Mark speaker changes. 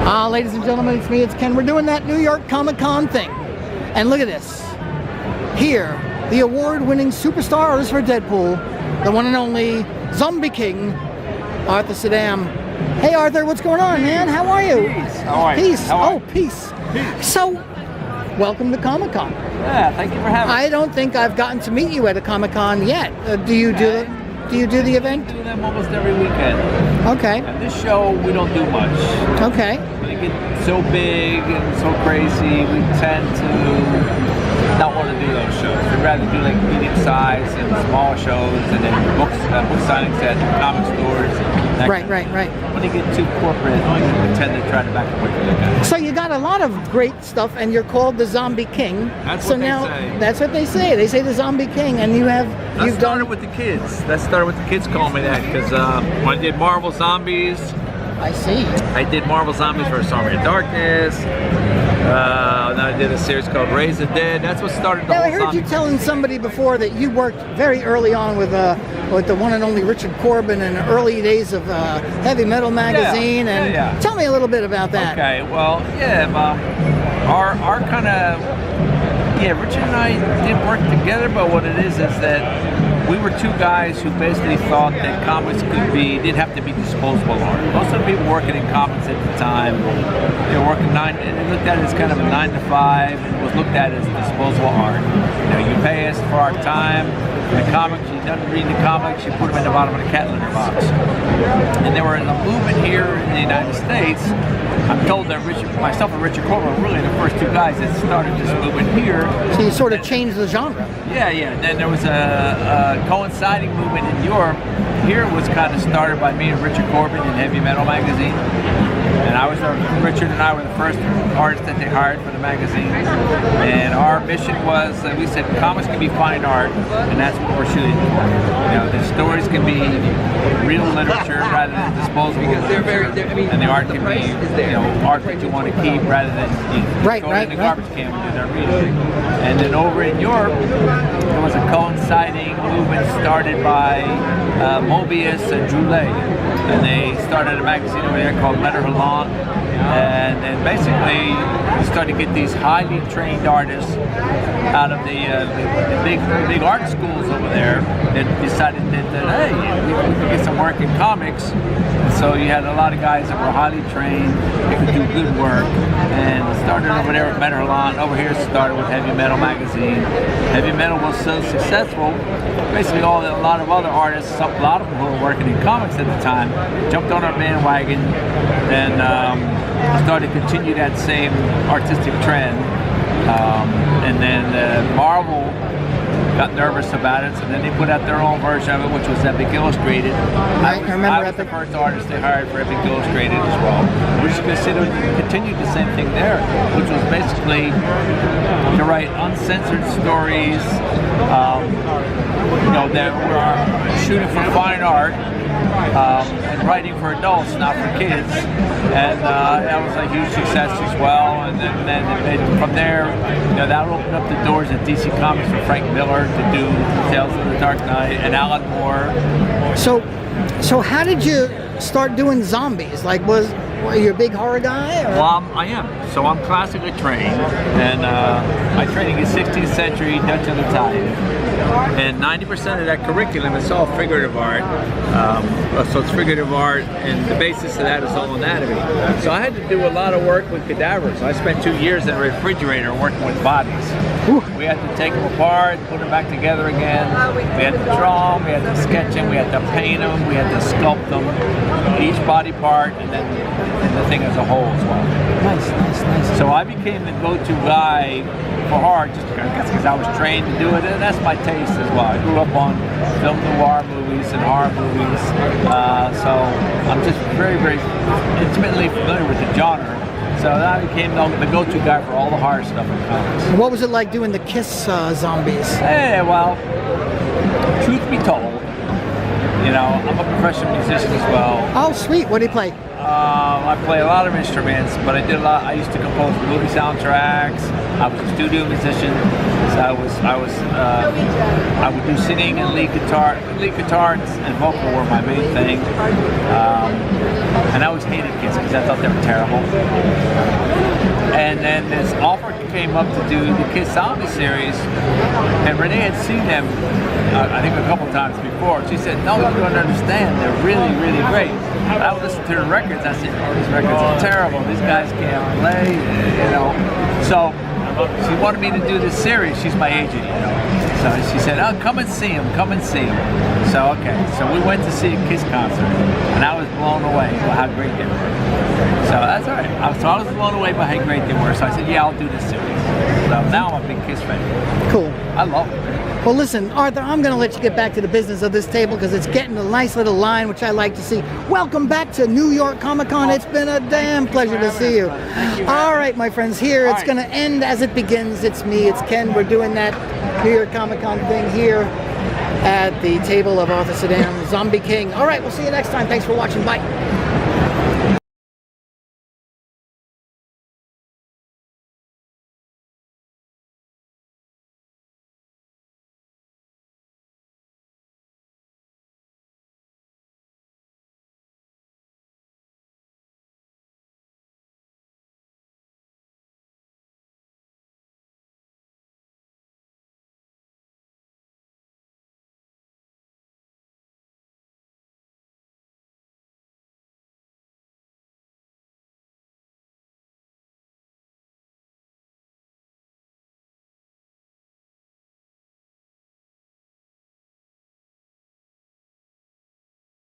Speaker 1: Ladies and gentlemen, it's me, it's Ken. We're doing that New York Comic-Con thing. And look at this. Here, the award-winning superstar artist for Deadpool, the one and only Zombie King, Arthur Suydam. Hey Arthur, what's going on, man? How are you?
Speaker 2: Peace. How are you?
Speaker 1: Peace.
Speaker 2: How are you?
Speaker 1: Peace.
Speaker 2: Peace.
Speaker 1: So, welcome to Comic-Con.
Speaker 2: Yeah, thank you for having me.
Speaker 1: I don't think I've gotten to meet you at a Comic-Con yet. Do you do the event?
Speaker 2: We do them almost every weekend.
Speaker 1: Okay.
Speaker 2: And this show, we don't do much.
Speaker 1: Okay.
Speaker 2: They get so big and so crazy, we tend to not want to do those shows. We'd rather do like medium size and small shows, and then book signings at comic stores.
Speaker 1: Right.
Speaker 2: When you get too corporate, we tend to try to back away from that.
Speaker 1: So you got a lot of great stuff, and you're called the Zombie King.
Speaker 2: That's
Speaker 1: so
Speaker 2: what they
Speaker 1: now,
Speaker 2: say.
Speaker 1: That's what they say. They say the Zombie King, and you've
Speaker 2: Started with the kids. That started with the kids calling me that because when I did Marvel Zombies,
Speaker 1: I see.
Speaker 2: I did Marvel Zombies for Army of Darkness. Then I did a series called Raise the Dead. That's what started the
Speaker 1: Now,
Speaker 2: whole
Speaker 1: I heard
Speaker 2: zombie
Speaker 1: you telling somebody before that you worked very early on with the one and only Richard Corbin in the early days of Heavy Metal magazine.
Speaker 2: Yeah.
Speaker 1: Tell me a little bit about that.
Speaker 2: Okay, well, yeah, our kind of, Richard and I did work together, but what it is that we were two guys who basically thought that comics didn't have to be disposable art. Most of the people working in comics at the time, they were working they looked at it as kind of a 9 to 5, and it was looked at as disposable art. You pay us for our time. The comics, you don't read the comics, you put them in the bottom of the cat litter box. And there was a movement here in the United States. I'm told that myself and Richard Corbin were really the first two guys that started this movement here.
Speaker 1: So you sort of changed the genre.
Speaker 2: Yeah. Then there was a coinciding movement in Europe. Here was kind of started by me and Richard Corbin in Heavy Metal magazine. And Richard and I were the first artists that they hired for the magazine. And our mission was that we said comics can be fine art, and that's what we're shooting for. The stories can be real literature rather than disposable. Because they're and the art can be art that you want to keep rather than throw it in the garbage can when you're not reading. And then over in Europe, there was a coinciding movement started by Mobius and Droulet. And they started a magazine over there called Letter Halon. And then basically we started to get these highly trained artists out of the big art schools over there that decided that hey, we could get some work in comics. So you had a lot of guys that were highly trained, they could do good work, and started over there with Letter Halon. Over here started with Heavy Metal magazine. Heavy Metal was so successful, basically a lot of other artists, a lot of them who were working in comics at the time, jumped on our bandwagon and started to continue that same artistic trend. And then Marvel got nervous about it, so then they put out their own version of it, which was Epic Illustrated. I was the first artist they hired for Epic Illustrated as well. We just continued the same thing there, which was basically to write uncensored stories that were shooting for fine art, and writing for adults, not for kids, and that was a huge success as well. And then from there, that opened up the doors at DC Comics for Frank Miller to do Tales of the Dark Knight and Alan Moore.
Speaker 1: So how did you start doing zombies? Were you a big horror guy? Or?
Speaker 2: Well, I am. So I'm classically trained, and my training is 16th century Dutch and Italian. And 90% of that curriculum is all figurative art. So it's figurative art, and the basis of that is all anatomy. So I had to do a lot of work with cadavers. I spent 2 years in a refrigerator working with bodies.
Speaker 1: Ooh.
Speaker 2: We had to take them apart, put them back together again. We had to draw them, we had to sketch them, we had to paint them, we had to sculpt them, each body part, and then the thing as a whole as well.
Speaker 1: Nice.
Speaker 2: So I became the go-to guy for horror, just because I was trained to do it, and that's my taste as well. I grew up on film noir movies and horror movies, so I'm just very, very intimately familiar with the genre. So I became the go-to guy for all the horror stuff in comics.
Speaker 1: What was it like doing the Kiss zombies?
Speaker 2: Hey, well, truth be told, I'm a professional musician as well.
Speaker 1: Oh, sweet. What do you play?
Speaker 2: I play a lot of instruments, but I did a lot. I used to compose movie soundtracks. I was a studio musician, so I would do singing and lead guitar. Lead guitar and vocal were my main thing, and I always hated Kiss because I thought they were terrible. And then this offer came up to do the Kiss Zombie series, and Renee had seen them, I think a couple times before. She said, "No, you don't understand. They're really, really great." I would listen to the records. I said, "Oh, these records are terrible. These guys can't play," you know. So she wanted me to do this series. She's my agent, you know. So she said, "Oh, come and see him. Come and see him." So okay. So we went to see a Kiss concert, and I was blown away by how great they were. So that's all right. So I was blown away by how great they were. So I said, "Yeah, I'll do this series." So now I'm a big Kiss fan.
Speaker 1: Cool.
Speaker 2: I love it.
Speaker 1: Well, listen, Arthur, I'm going to let you get back to the business of this table because it's getting a nice little line, which I like to see. Welcome back to New York Comic Con. It's been a damn pleasure to see you. All right, my friends, here it's going to end as it begins. It's me, it's Ken. We're doing that New York Comic Con thing here at the table of Arthur Suydam, Zombie King. All right, we'll see you next time. Thanks for watching. Bye.